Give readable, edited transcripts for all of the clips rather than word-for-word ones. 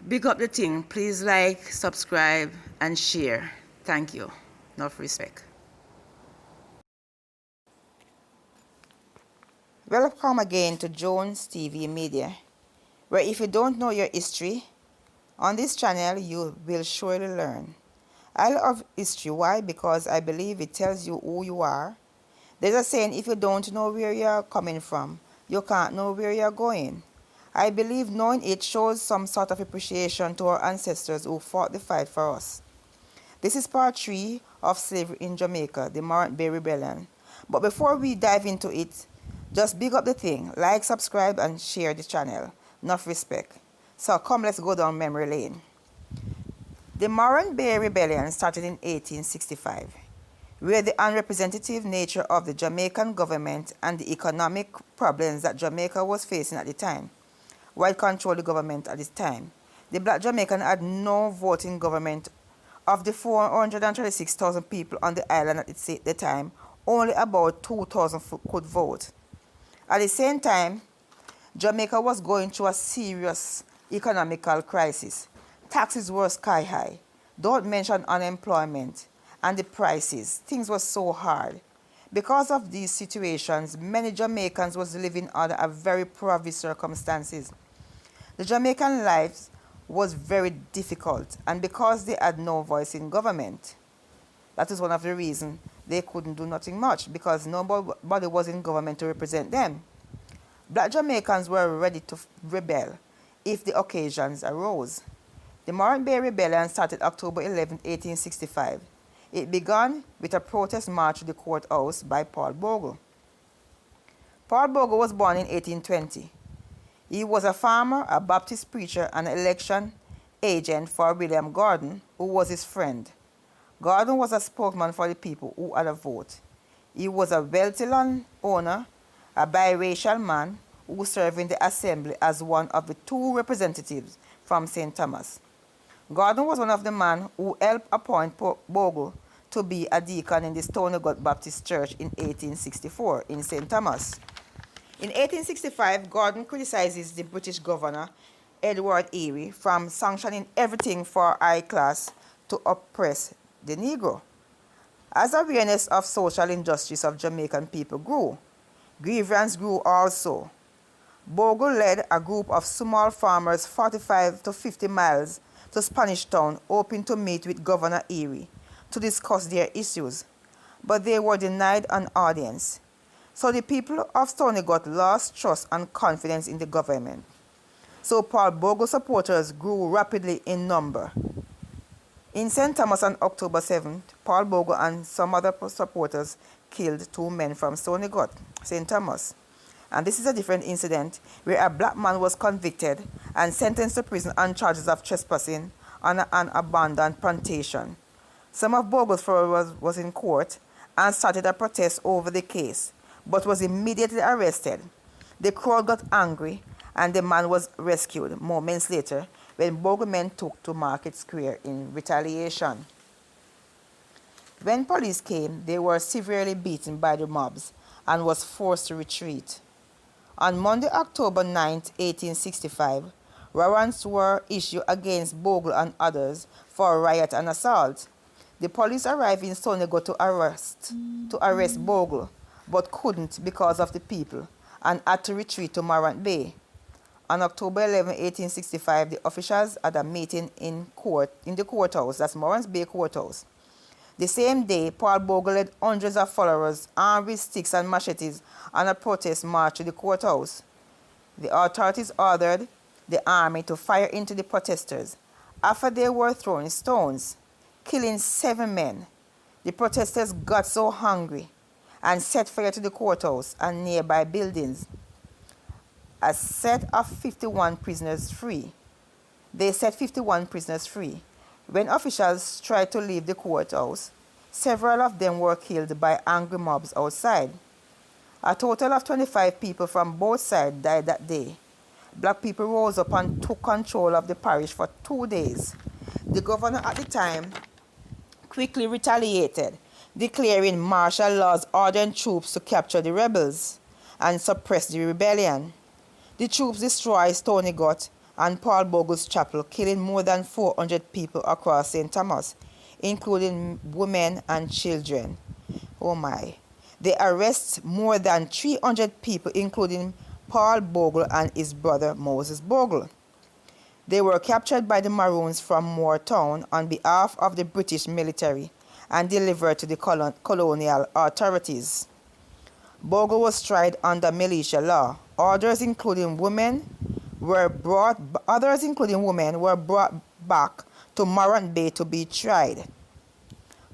Big up the thing. Please like, subscribe, and share. Thank you. Enough respect. Welcome again to Jones TV Media, where if you don't know your history, on this channel you will surely learn. I love history. Why? Because I believe it tells you who you are. There's a saying, if you don't know where you're coming from, you can't know where you're going. I believe knowing it shows some sort of appreciation to our ancestors who fought the fight for us. This is part 3 of slavery in Jamaica, the Morant Bay Rebellion. But before we dive into it, just big up the thing, like, subscribe, and share the channel. Enough respect. So come, let's go down memory lane. The Morant Bay Rebellion started in 1865, where the unrepresentative nature of the Jamaican government and the economic problems that Jamaica was facing at the time. White controlled the government at this time. The black Jamaican had no voting government. Of the 436,000 people on the island at the time, only about 2,000 could vote. At the same time, Jamaica was going through a serious economical crisis. Taxes were sky high. Don't mention unemployment and the prices. Things were so hard. Because of these situations, many Jamaicans was living under a very poverty circumstances. The Jamaican lives was very difficult, and because they had no voice in government, that is one of the reasons they couldn't do nothing much, because nobody was in government to represent them. Black Jamaicans were ready to rebel if the occasions arose. The Morant Bay Rebellion started October 11, 1865. It began with a protest march to the courthouse by Paul Bogle. Paul Bogle was born in 1820. He was a farmer, a Baptist preacher, and an election agent for William Gordon, who was his friend. Gordon was a spokesman for the people who had a vote. He was a wealthy landowner, a biracial man who served in the assembly as one of the 2 representatives from St. Thomas. Gordon was one of the men who helped appoint Bogle to be a deacon in the Stony Gut Baptist Church in 1864 in St. Thomas. In 1865, Gordon criticizes the British governor, Edward Erie, from sanctioning everything for high class to oppress the Negro. As awareness of social injustice of Jamaican people grew, grievance grew also. Bogle led a group of small farmers 45 to 50 miles to Spanish Town, hoping to meet with Governor Erie to discuss their issues, but they were denied an audience. So the people of Stony Gut lost trust and confidence in the government. So Paul Bogle supporters grew rapidly in number. In St. Thomas on October 7th, Paul Bogle and some other supporters killed 2 men from Stony Gut, St. Thomas. And this is a different incident where a black man was convicted and sentenced to prison on charges of trespassing on an abandoned plantation. Some of Bogle's followers was in court and started a protest over the case, but was immediately arrested. The crowd got angry and the man was rescued moments later when Bogle men took to Market Square in retaliation. When police came, they were severely beaten by the mobs and was forced to retreat. On Monday, October 9, 1865, warrants were issued against Bogle and others for riot and assault. The police arrived in Stony Gut to arrest Bogle, but couldn't because of the people, and had to retreat to Morant Bay. On October 11, 1865, the officials had a meeting in the courthouse, that's Morant Bay Courthouse. The same day, Paul Bogle led hundreds of followers armed with sticks and machetes on a protest march to the courthouse. The authorities ordered the army to fire into the protesters after they were throwing stones, killing 7 men. The protesters got so hungry and set fire to the courthouse and nearby buildings. A set of 51 prisoners free. They set 51 prisoners free. When officials tried to leave the courthouse, several of them were killed by angry mobs outside. A total of 25 people from both sides died that day. Black people rose up and took control of the parish for 2 days. The governor at the time quickly retaliated, declaring martial laws ordering troops to capture the rebels and suppress the rebellion. The troops destroyed Stony Gut and Paul Bogle's chapel, killing more than 400 people across St. Thomas, including women and children. Oh my. They arrest more than 300 people, including Paul Bogle and his brother Moses Bogle. They were captured by the Maroons from Moortown on behalf of the British military and delivered to the colonial authorities. Bogle was tried under militia law. Others, including women, were brought back to Morant Bay to be tried.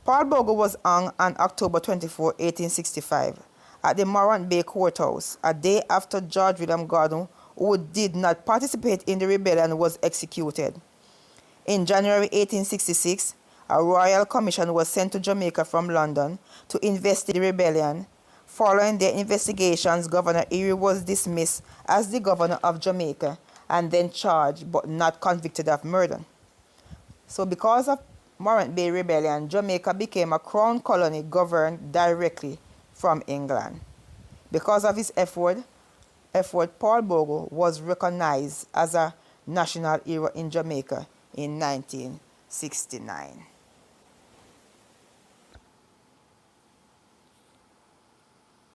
Paul Bogle was hung on October 24, 1865, at the Morant Bay Courthouse, a day after George William Gordon, who did not participate in the rebellion, was executed. In January 1866, a royal commission was sent to Jamaica from London to investigate the rebellion. Following their investigations, Governor Erie was dismissed as the governor of Jamaica and then charged but not convicted of murder. So because of Morant Bay Rebellion, Jamaica became a crown colony governed directly from England. Because of his effort, Paul Bogle was recognized as a national hero in Jamaica in 1969.